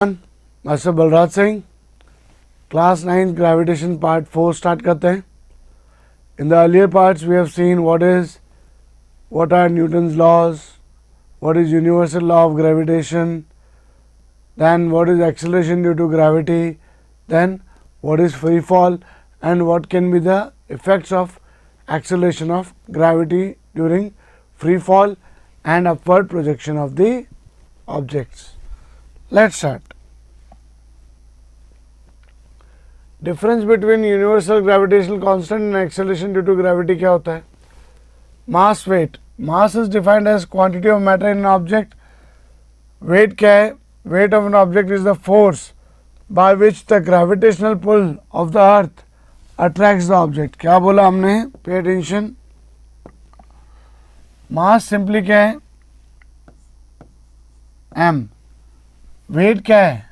Master Balraj Singh, class 9 gravitation part 4 start करते हैं. In the earlier parts we have seen what are Newton's laws, what is universal law of gravitation, then what is acceleration due to gravity, then what is free fall, and what can be the effects of acceleration of gravity during free fall and upward projection of the objects. Let's start. Difference between universal gravitational constant and acceleration due to gravity क्या होता है? Mass weight. Mass is defined as quantity of matter in an object. Weight क्या है? Weight of an object is the force by which the gravitational pull of the earth attracts the object. क्या बोला हमने? Pay attention. मास simply क्या है? m. Wait क्या है?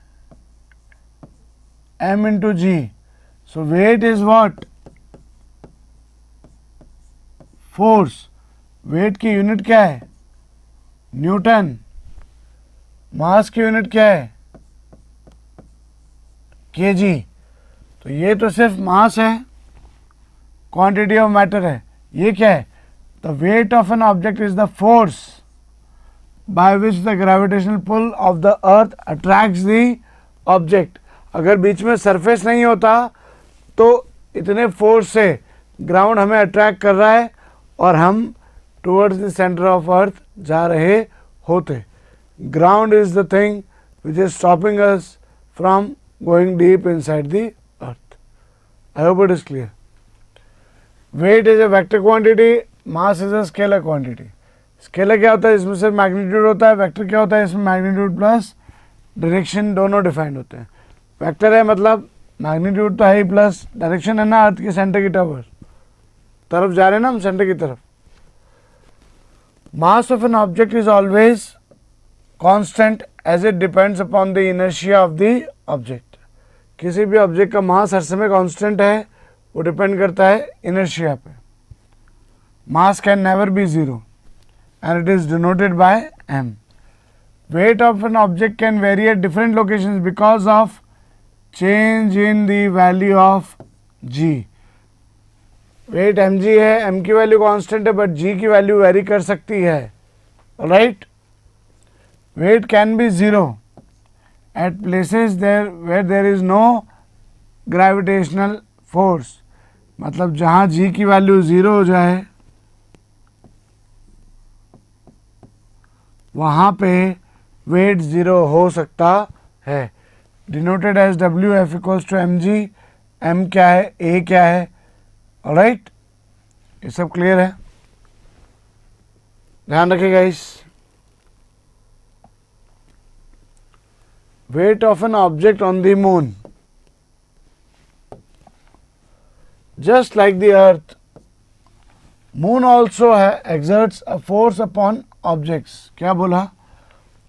m into g. So weight is what? Force. Weight की unit क्या है? न्यूटन. मास की यूनिट क्या है? केजी. तो ये तो सिर्फ मास है, क्वांटिटी ऑफ मैटर है. ये क्या है? The weight of an object is the force by which the gravitational pull of the earth attracts the object. अगर बीच में सरफेस नहीं होता तो इतने फोर्स से ग्राउंड हमें अट्रैक्ट कर रहा है और हम towards the centre of earth जा रहे होते. Ground is the thing which is stopping us from going deep inside the earth. I hope it is clear. Weight is a vector quantity, mass is a scalar quantity. Scalar क्या होता है? इसमें सिर्फ magnitude होता है. Vector क्या होता है? इसमें मैग्नीट्यूड प्लस डायरेक्शन दोनों डिफाइंड होते हैं. वेक्टर है मतलब मैग्नीट्यूड तो है ही, प्लस डायरेक्शन है ना, अर्थ के सेंटर की तरफ जा रहे हैं ना हम, सेंटर की तरफ. Mass of an object is always constant as it depends upon the inertia of the object. किसी भी ऑब्जेक्ट का मास हर समय कांस्टेंट है, वो डिपेंड करता है इनर्शिया पे. मास can never be zero and it is denoted by m. weight of an object can vary at different locations because of change in the value of g. Weight mg है, m की value constant है, but g की value vary कर सकती है. Right. Weight can be zero at places there where there is no gravitational force. मतलब जहाँ g की वैल्यू जीरो हो जाए वहाँ पे वेट जीरो हो सकता है. Denoted as W F equals to M G. M क्या है? ए क्या है? ऑलराइट. ये सब क्लियर है? ध्यान रखिएगा इस. Wait of an object on the moon. Just like the earth, moon also exerts a force upon objects. क्या बोला?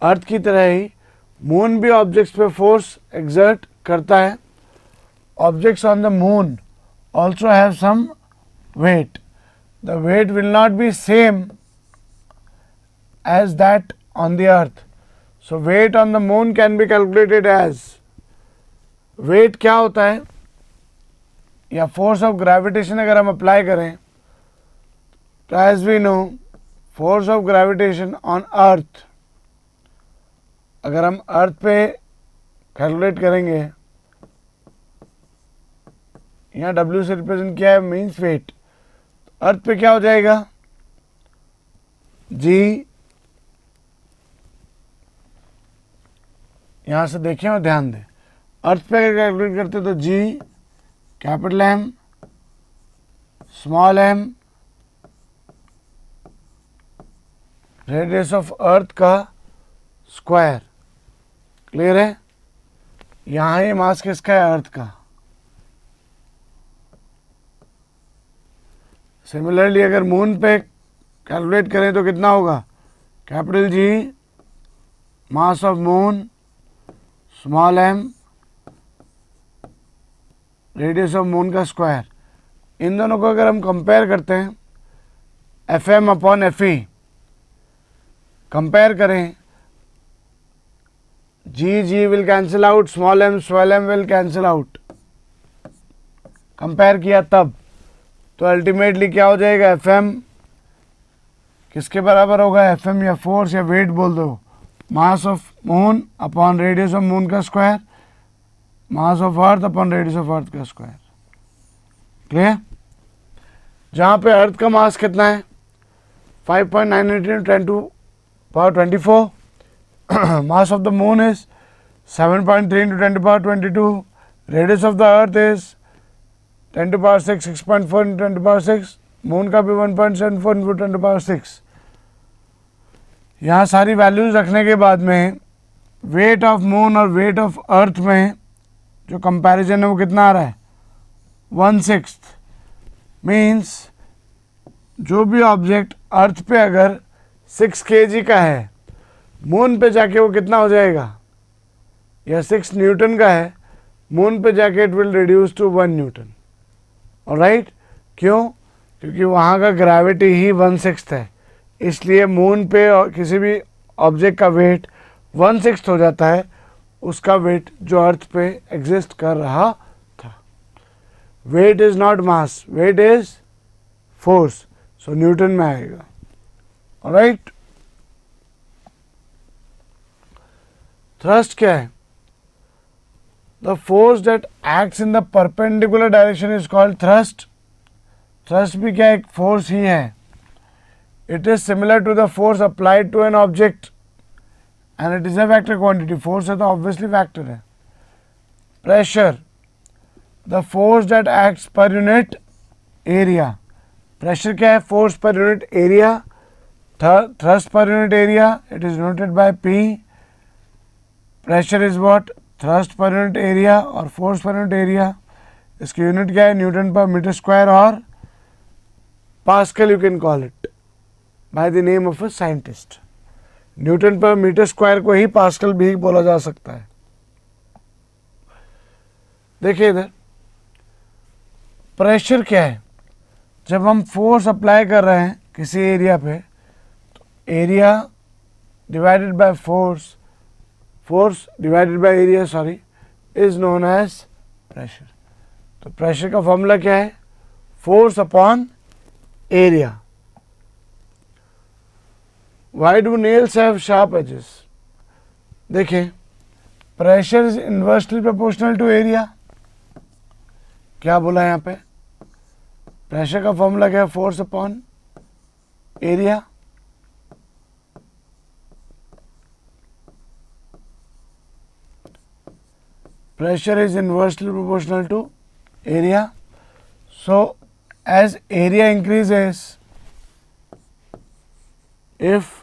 अर्थ की तरह ही मून भी ऑब्जेक्ट्स पे फोर्स एक्सर्ट करता है. Objects on the moon also have some weight. The weight will not be same as that on the earth. So weight on the moon can be calculated as. Weight क्या होता है? या force of gravitation अगर हम apply करें तो as we know force of gravitation on earth, अगर हम अर्थ पे कैलकुलेट करेंगे, यहाँ W से रिप्रेजेंट किया है, मीन्स वेट. अर्थ पे क्या हो जाएगा? G. यहाँ से देखें और ध्यान दें. अर्थ पे अगर कैलकुलेट करते तो G capital M small m radius of earth का स्क्वायर. क्लियर है? यहाँ ही मास किसका है? अर्थ का. सिमिलरली अगर मून पे कैलकुलेट करें तो कितना होगा? Capital G mass of moon small m radius of moon का स्क्वायर. इन दोनों को अगर हम कंपेयर करते हैं, F M upon F E compare करें G will cancel out, small m will cancel out. Compare किया तब तो अल्टीमेटली क्या हो जाएगा, FM किसके बराबर होगा, FM या फोर्स या वेट बोल दो, mass of moon upon radius of moon का square, mass of earth upon radius of earth का स्क्वायर. क्लियर? जहाँ पे अर्थ का मास कितना है 5.9 10 to power 24, mass of the moon is 7.3 into 10 to power 22, radius of the earth is 10 to power 6, 6.4 into 10 to power 6, moon का भी 1.74 into 10 to power 6. यहाँ सारी वैल्यूज रखने के बाद में वेट ऑफ मून और वेट ऑफ अर्थ में जो कंपैरिजन है वो कितना आ रहा है 1/6. मीन्स जो भी ऑब्जेक्ट अर्थ पे अगर 6 kg का है, मून पे जाके वो कितना हो जाएगा, या 6 न्यूटन का है, मून पे जाके it will reduce to 1 newton. Alright, क्यों? क्योंकि वहाँ का ग्रेविटी ही 1/6 है, इसलिए मून पे किसी भी ऑब्जेक्ट का वेट 1/6 हो जाता है उसका वेट जो अर्थ पे एग्जिस्ट कर रहा था. Weight is not mass, weight is force, so newton में आएगा. ऑलराइट, थ्रस्ट क्या है? The force that acts in the perpendicular direction is called thrust. Thrust भी क्या एक फोर्स ही है. It is similar to the force applied to an object and it is a vector quantity. Force है तो obviously vector है. Pressure, the force that acts per unit area. Pressure क्या है? फोर्स पर यूनिट एरिया. थ्रस्ट पर unit area, it is denoted by P. Pressure is what? Thrust पर unit area और force पर यूनिट एरिया. इसकी unit क्या है? न्यूटन पर मीटर स्क्वायर और pascal. You can call it by the name of a scientist. Newton पर metre square को ही पास्कल भी बोला जा सकता है. देखिए इधर प्रेशर क्या है? जब हम फोर्स अप्लाई कर रहे हैं किसी एरिया पे तो area divided by force, force divided by area sorry, is known as pressure. तो प्रेशर का फॉर्मूला क्या है? Force upon area. Why do nails have sharp edges? देखें, pressure is inversely proportional to area. क्या बोला यहाँ पे? प्रेशर का फॉर्मूला क्या है? Force upon area. Pressure is inversely proportional to area. So as area increases, if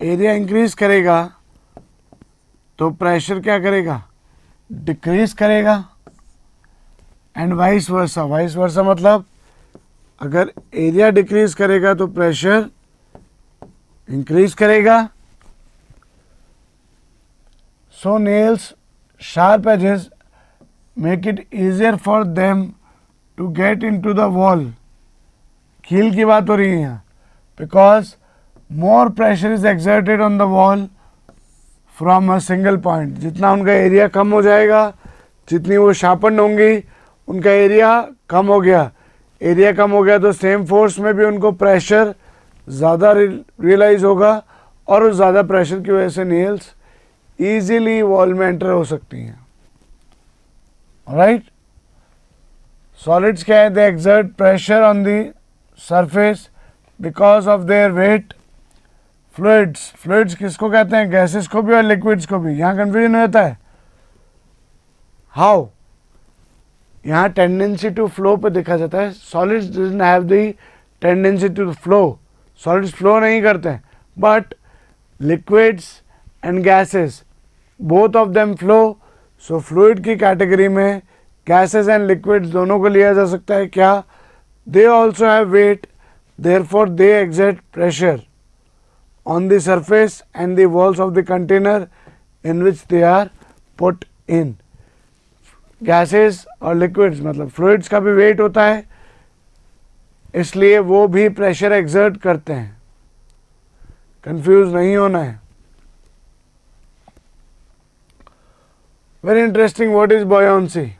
area increase करेगा तो प्रेशर क्या करेगा? डिक्रीज करेगा. And vice versa. Vice versa मतलब अगर एरिया डिक्रीज करेगा तो प्रेशर इंक्रीज करेगा. So nails sharp edges make it easier for them to get into the wall. कील की बात हो रही है यहाँ. Because more pressure is exerted on the wall from a single point. जितना उनका एरिया कम हो जाएगा, जितनी वो शार्पन होंगी, उनका एरिया कम हो गया. एरिया कम हो गया तो सेम फोर्स में भी उनको प्रेशर ज़्यादा रियलाइज होगा और उस ज़्यादा प्रेशर की वजह से नेल्स ईजीली वॉल में एंटर हो सकती हैं. राइट, सॉलिड्स क्या है? They exert pressure on the surface because of their weight. Fluids, fluids किसको कहते हैं? गैसेस को भी और लिक्विड्स को भी. यहाँ कन्फ्यूजन होता है. हाउ? यहाँ टेंडेंसी टू फ्लो पे देखा जाता है. Solids doesn't have the tendency to flow. Solids flow नहीं करते हैं, but liquids and gases both of them flow. So fluid की कैटेगरी में गैसेस एंड लिक्विड्स दोनों को लिया जा सकता है. क्या? They also have weight, therefore they exert pressure on the surface and the walls of the container in which they are put in. Gases और liquids मतलब fluids का भी weight होता है, इसलिए वो भी pressure exert करते हैं. Confuse नहीं होना है. Very interesting. What is buoyancy?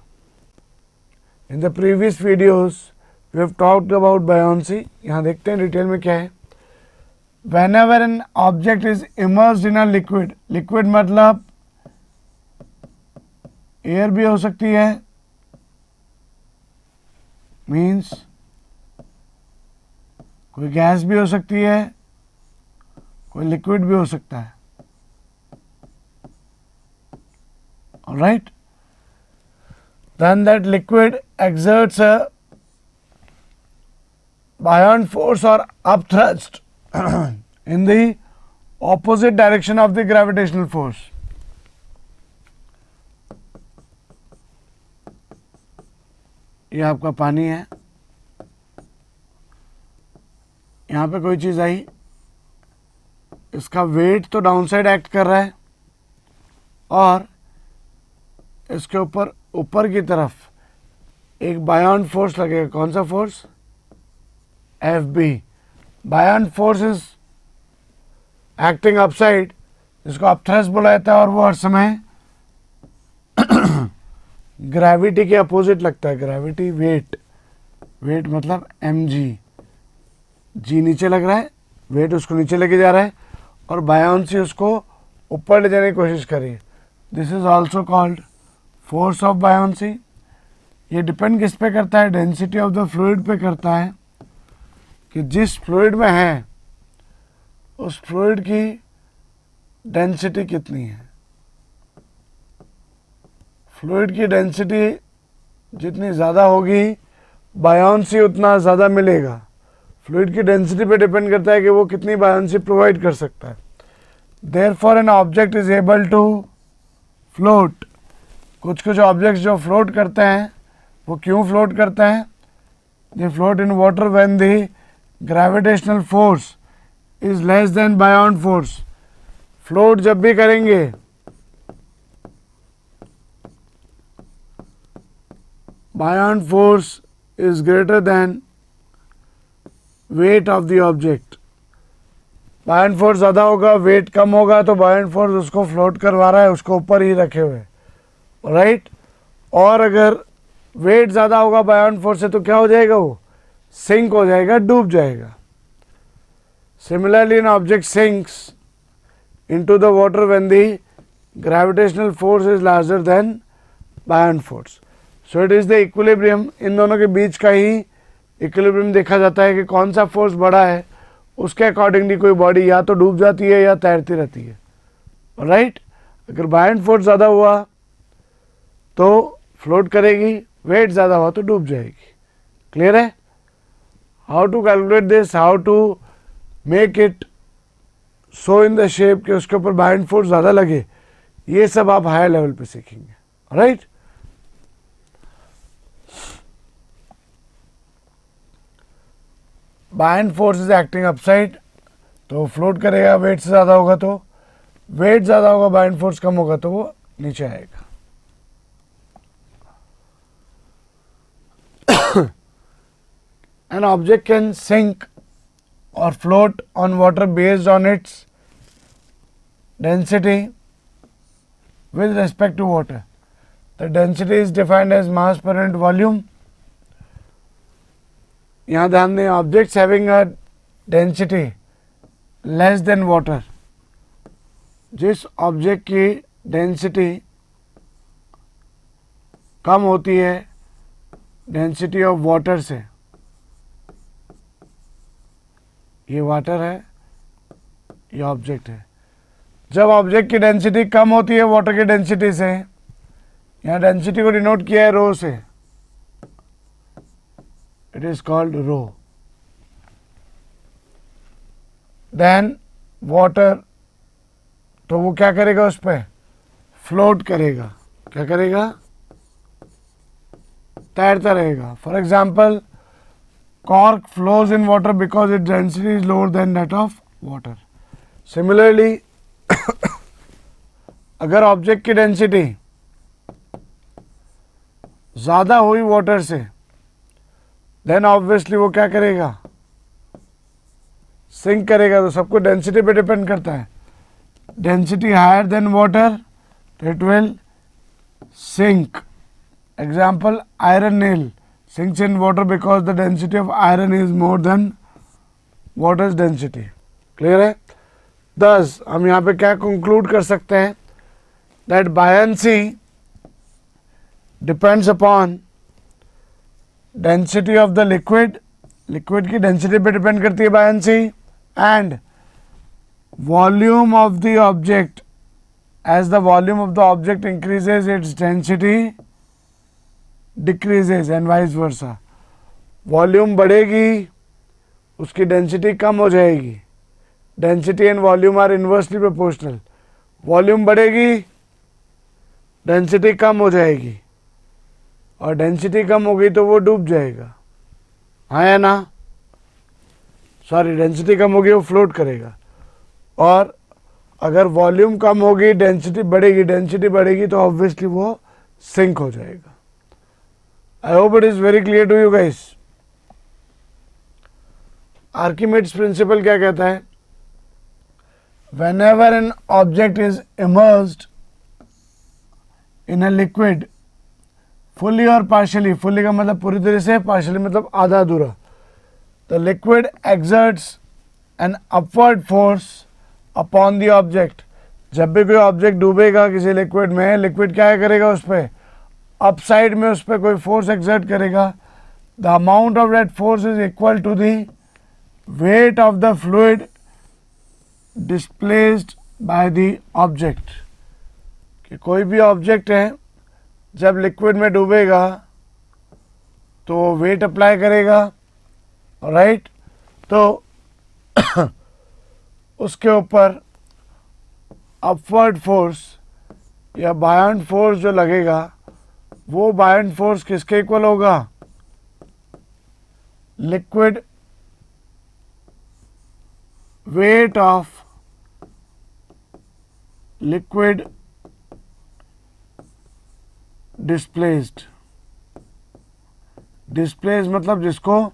In the previous videos, we have talked about buoyancy. यहाँ देखते हैं डिटेल में क्या है. Whenever an object is immersed in a liquid, liquid मतलब एयर भी हो सकती है, मीन्स कोई गैस भी हो सकती है, कोई लिक्विड भी हो सकता है. Alright, then that liquid exerts a buoyant force or upthrust in the opposite direction of the gravitational force. ये आपका पानी है, यहाँ पे कोई चीज़ आई, इसका वेट तो डाउन साइड एक्ट कर रहा है और इसके ऊपर ऊपर की तरफ एक बायॉन्ट फोर्स लगेगा. कौन सा force? F B. Buoyant force is acting upside, जिसको अपथ्रस्ट बोला जाता है, और वो हर समय ग्रेविटी के अपोजिट लगता है. ग्रेविटी वेट, वेट मतलब एम जी. जी नीचे लग रहा है, वेट उसको नीचे लेके जा रहा है और बायॉन्सी उसको ऊपर ले जाने की कोशिश कर रही है. This is also called force of buoyancy. ये डिपेंड किस पे करता है? डेंसिटी ऑफ द फ्लूइड पे करता है कि जिस फ्लूइड में है उस फ्लूइड की डेंसिटी कितनी है. फ्लूइड की डेंसिटी जितनी ज़्यादा होगी, बायॉन्सी उतना ज़्यादा मिलेगा. फ्लूइड की डेंसिटी पे डिपेंड करता है कि वो कितनी बायॉन्सी प्रोवाइड कर सकता है. Therefore an object is able to float. कुछ कुछ ऑब्जेक्ट्स जो फ्लोट करते हैं, वो क्यों फ्लोट करते हैं? They float in water when the gravitational force is less than buoyant force. Float जब भी करेंगे buoyant force is greater than weight of the object. Buoyant force ज़्यादा होगा, वेट कम होगा, तो बायॉन्ट फोर्स उसको फ्लोट करवा रहा है, उसको ऊपर ही रखे हुए. राइट. और अगर वेट ज़्यादा होगा बायॉन्ट फोर्स से तो क्या हो जाएगा? वो सिंक हो जाएगा, डूब जाएगा. Similarly an object sinks into the water when the gravitational force is larger than buoyant force. So it is the equilibrium. इन दोनों के बीच का ही इक्विलिब्रियम देखा जाता है कि कौन सा फोर्स बड़ा है, उसके अकॉर्डिंगली कोई बॉडी या तो डूब जाती है या तैरती रहती है. राइट. अगर बायॉन्ट फोर्स ज़्यादा हुआ तो फ्लोट करेगी, वेट ज़्यादा हुआ तो डूब जाएगी. क्लियर है? How to calculate this, how to make it so in the shape कि उसके ऊपर बायॉन्ट फोर्स ज़्यादा लगे, ये सब आप हायर लेवल पे सीखेंगे. Right. Buoyant force is acting upside, तो फ्लोट करेगा. वेट से ज़्यादा होगा तो, वेट ज़्यादा होगा, बायॉन्ट फोर्स कम होगा तो वो नीचे आएगा. An object can sink or float on water based on its density with respect to water. The density is defined as mass per unit volume. यहाँ ध्यान दें, objects having a density less than water, जिस object की density कम होती है density of water से, ये water है, ये ऑब्जेक्ट है. जब ऑब्जेक्ट की डेंसिटी कम होती है वाटर की डेंसिटी से, यहाँ डेंसिटी को डिनोट किया है रो से, it is called rho. Then water, तो वो क्या करेगा? उस पर फ्लोट करेगा. क्या करेगा? तैरता रहेगा. For example, cork flows in water because its density is lower than that of water. Similarly, अगर ऑब्जेक्ट की डेंसिटी ज़्यादा हुई वाटर से, देन ऑब्वियसली वो क्या करेगा? सिंक करेगा. तो सबको डेंसिटी पे डिपेंड करता है. डेंसिटी हायर देन वाटर, तो it will sink. Example, iron nail sinks in water because the density of iron is more than water's density. Clear है? Thus हम यहाँ पे क्या conclude कर सकते हैं? That buoyancy depends upon density of the liquid. Liquid की density पे depend करती है buoyancy, and volume of the object. As the volume of the object increases, its density decreases and vice versa. Volume बढ़ेगी, उसकी density कम हो जाएगी. Density and volume are inversely proportional. Volume बढ़ेगी, density कम हो जाएगी, और density कम हो गई तो वो डूब जाएगा. हाँ या ना? सॉरी, डेंसिटी कम होगी वो फ्लोट करेगा. और अगर वॉल्यूम कम होगी, डेंसिटी बढ़ेगी तो ऑब्वियसली वो सिंक हो जाएगा. I hope it is very clear to you guys. Archimedes principle क्या कहता है? whenever an object is immersed in a liquid, fully or partially, fully का मतलब पूरी तरह से, partially मतलब आधा अधूरा, the liquid exerts an upward force upon the object. जब भी कोई ऑब्जेक्ट डूबेगा किसी लिक्विड में, लिक्विड क्या करेगा उस पर? अप साइड में उस पर कोई फोर्स एक्सर्ट करेगा. The amount of that force is equal to the weight of the fluid displaced by the object. कि कोई भी ऑब्जेक्ट है जब लिक्विड में डूबेगा तो वेट अप्लाई करेगा, राइट? तो उसके ऊपर अपवर्ड फोर्स या बायंट फोर्स जो लगेगा, वो बायंट फोर्स किसके इक्वल होगा? Liquid weight of liquid displaced. Displace मतलब जिसको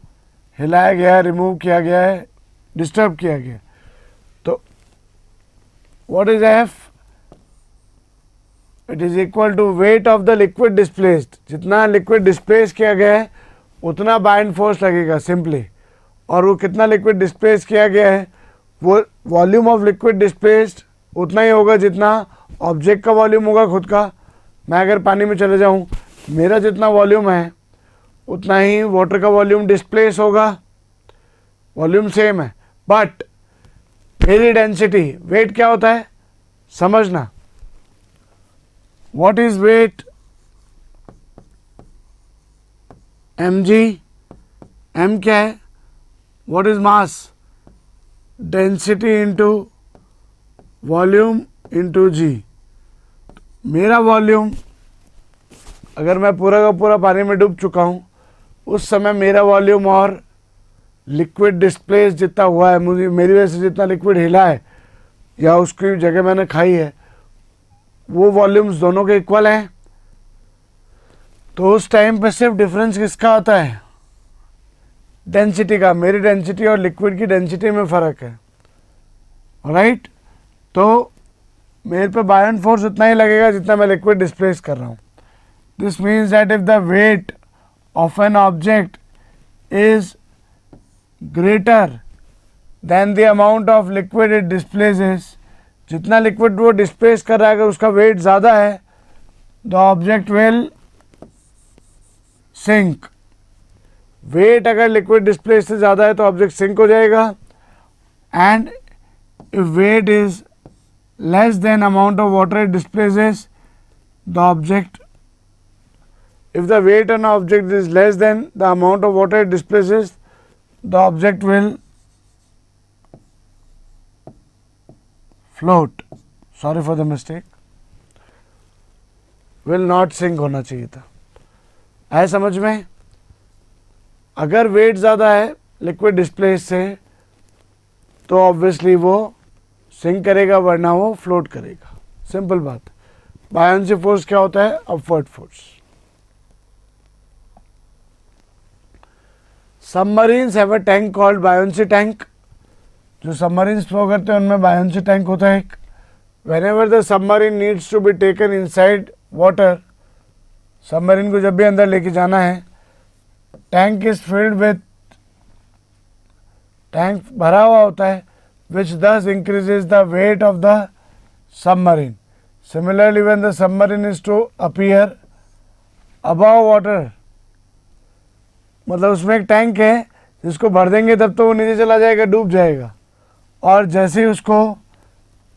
हिलाया गया है, रिमूव किया गया है, डिस्टर्ब किया गया. तो what is F? It is equal to weight of the liquid displaced. जितना लिक्विड डिस्प्लेस किया गया है उतना बाइंड फोर्स लगेगा सिंपली. और वो कितना लिक्विड डिस्प्लेस किया गया है, वो वॉल्यूम ऑफ लिक्विड डिस्प्लेस्ड उतना ही होगा जितना ऑब्जेक्ट का वॉल्यूम होगा खुद का. मैं अगर पानी में चले जाऊँ, मेरा जितना वॉल्यूम है उतना ही वाटर का वॉल्यूम डिस्प्लेस होगा. वॉल्यूम सेम है, बट मेरी डेंसिटी, वेट क्या होता है समझना. What is weight? mg. m क्या है? What is mass? Density into volume into g. मेरा वॉल्यूम, अगर मैं पूरा का पूरा पानी में डूब चुका हूँ, उस समय मेरा वॉल्यूम और लिक्विड डिस्प्लेस जितना हुआ है, मुझे मेरी वजह से जितना लिक्विड हिला है या उसकी जगह मैंने खाई है, वो वॉल्यूम्स दोनों के इक्वल हैं. तो उस टाइम पे सिर्फ डिफरेंस किसका आता है? डेंसिटी का. मेरी डेंसिटी और लिक्विड की डेंसिटी में फ़र्क है, राइट? तो मेरे पे बायंट फोर्स उतना ही लगेगा जितना मैं लिक्विड डिस्प्लेस कर रहा हूँ. This means that if the weight of an object is greater than the amount of liquid it displaces, जितना लिक्विड वो डिस्प्लेस कर रहा है अगर उसका वेट ज़्यादा है, the object will sink. Weight अगर लिक्विड डिस्प्लेस से ज़्यादा है तो ऑब्जेक्ट सिंक हो जाएगा. And if weight is less than amount of water it displaces, the object, if the weight on an object is less than the amount of water it displaces, the object will float. Sorry for the mistake. will not sink होना चाहिए था. आया समझ में? अगर wait ज़्यादा है liquid displace से तो ऑब्वियसली वो सिंक करेगा, वरना वो फ्लोट करेगा. सिंपल बात. बायंसी फोर्स क्या होता है? Upward force. Submarines have a tank called buoyancy tank. जो सबमरीन्स फ्लो करते हैं उनमें बायंसी टैंक होता है एक. Whenever the submarine needs to be taken inside water, submarine को जब भी अंदर लेके जाना है, tank is filled with, tank भरा हुआ होता है, which thus increases the weight of the submarine. Similarly when the submarine is to appear above water, मतलब उसमें एक टैंक है जिसको भर देंगे तब तो वो नीचे चला जाएगा, डूब जाएगा, और जैसे ही उसको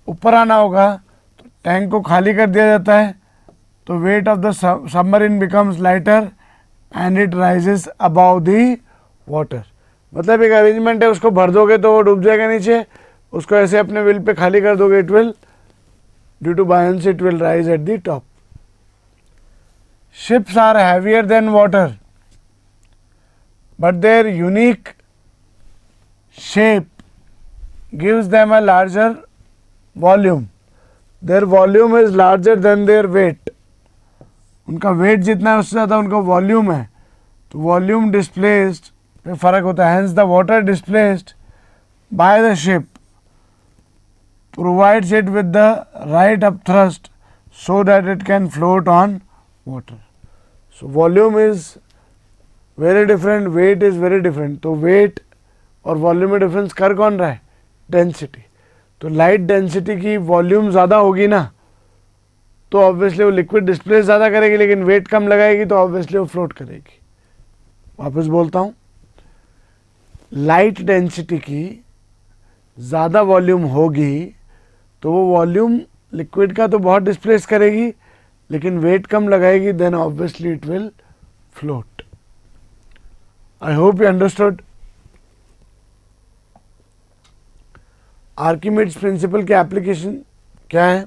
ऊपर आना होगा तो टैंक को खाली कर दिया जाता है, तो wait of the submarine becomes lighter and it rises about the water. मतलब एक अरेंजमेंट है, उसको भर दोगे तो वो डूब जाएगा नीचे, उसको ऐसे अपने विल पे खाली कर दोगे, it will due to buoyancy it will rise at the top. Ships are heavier than water, but their unique shape gives them a larger volume. Their volume is larger than their weight. उनका weight जितना है उससे ज़्यादा उनका volume है, तो volume displaced पे फर्क होता है. Hence the water displaced by the ship provides it with the right upthrust so that it can float on water. So volume is very different, weight is very different. तो weight और volume में difference कर कौन रहा है? Density. तो light density की volume ज़्यादा होगी ना, तो ऑब्वियसली वो लिक्विड डिस्प्लेस ज़्यादा करेगी, लेकिन वेट कम लगाएगी तो ऑब्वियसली वो फ्लोट करेगी. वापस बोलता हूँ, लाइट डेंसिटी की ज़्यादा वॉल्यूम होगी तो वो वॉल्यूम लिक्विड का तो बहुत डिस्प्लेस करेगी, लेकिन वेट कम लगाएगी, then obviously it will float. I hope you understood. Archimedes principle की एप्लीकेशन क्या है?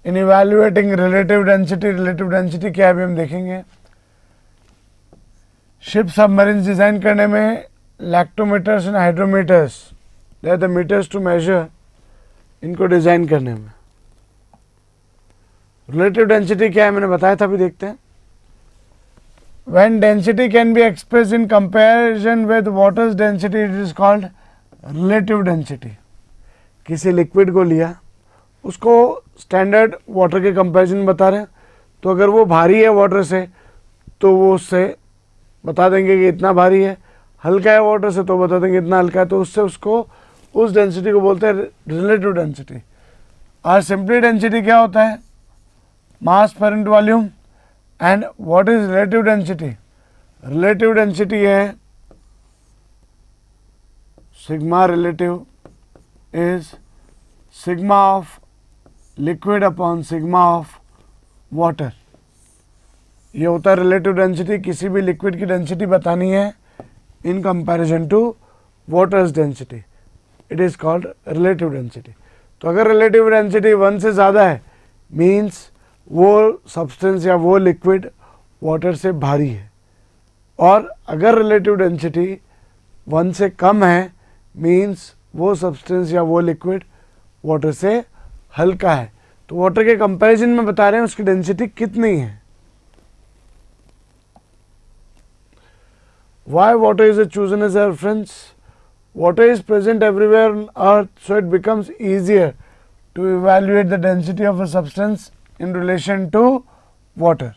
इन इवैल्यूएटिंग रिलेटिव डेंसिटी क्या है अभी हम देखेंगे. शिप सबमरीन डिज़ाइन करने में lactometers and hydrometers, they are the meters to measure, इनको डिज़ाइन करने में. रिलेटिव डेंसिटी क्या है मैंने बताया था, अभी देखते हैं. When density can be expressed in comparison with water's density, it is called relative density. किसी लिक्विड को लिया, उसको स्टैंडर्ड वाटर के कंपैरिजन बता रहे हैं, तो अगर वो भारी है वाटर से तो वो उससे बता देंगे कि इतना भारी है, हल्का है वाटर से तो बता देंगे इतना हल्का है, तो उससे उसको उस डेंसिटी को बोलते हैं रिलेटिव डेंसिटी. और सिंपली डेंसिटी क्या होता है? Mass per unit volume. And what is relative density? Relative density है sigma relative is sigma of liquid upon sigma of water. ये होता है relative density. किसी भी liquid की density बतानी है in comparison to water's density. It is called relative density. तो अगर relative density 1 से ज़्यादा है means वो सब्सटेंस या वो लिक्विड वाटर से भारी है, और अगर रिलेटिव डेंसिटी 1 से कम है मींस वो सब्सटेंस या वो लिक्विड वाटर से हल्का है. तो वाटर के कंपैरिजन में बता रहे हैं उसकी डेंसिटी कितनी है. Why water is chosen as a reference? Water is present everywhere on earth, so it becomes easier to evaluate the density of a substance in relation to water.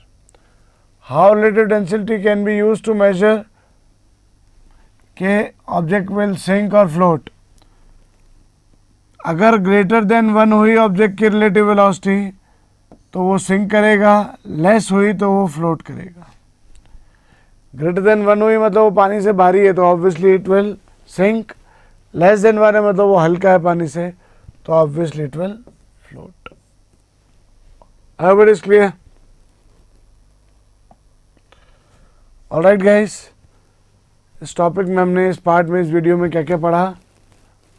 How relative density can be used to measure के object will sink or float? अगर greater than 1 हुई object की relative velocity तो वो sink करेगा, less हुई तो वो फ्लोट करेगा. ग्रेटर देन 1 हुई मतलब वो पानी से भारी है तो obviously it will sink. Less than 1 है मतलब वो हल्का है पानी से तो obviously it will float. I hope it is clear. Alright guys, इस टॉपिक में हमने इस पार्ट में इस वीडियो में क्या क्या पढ़ा.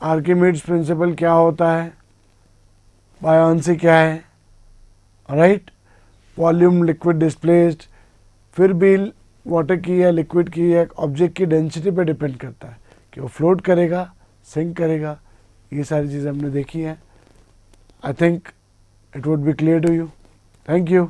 आर्किमिड्स प्रिंसिपल क्या होता है, बायोन्सी क्या है, राइट, वॉल्यूम लिक्विड डिस्प्लेस्ड, फिर भी वाटर की या लिक्विड की या ऑब्जेक्ट की डेंसिटी पे डिपेंड करता है कि वो फ्लोट करेगा, सिंक करेगा. ये सारी चीज़ें हमने देखी हैं. I think it would be clear to you. Thank you.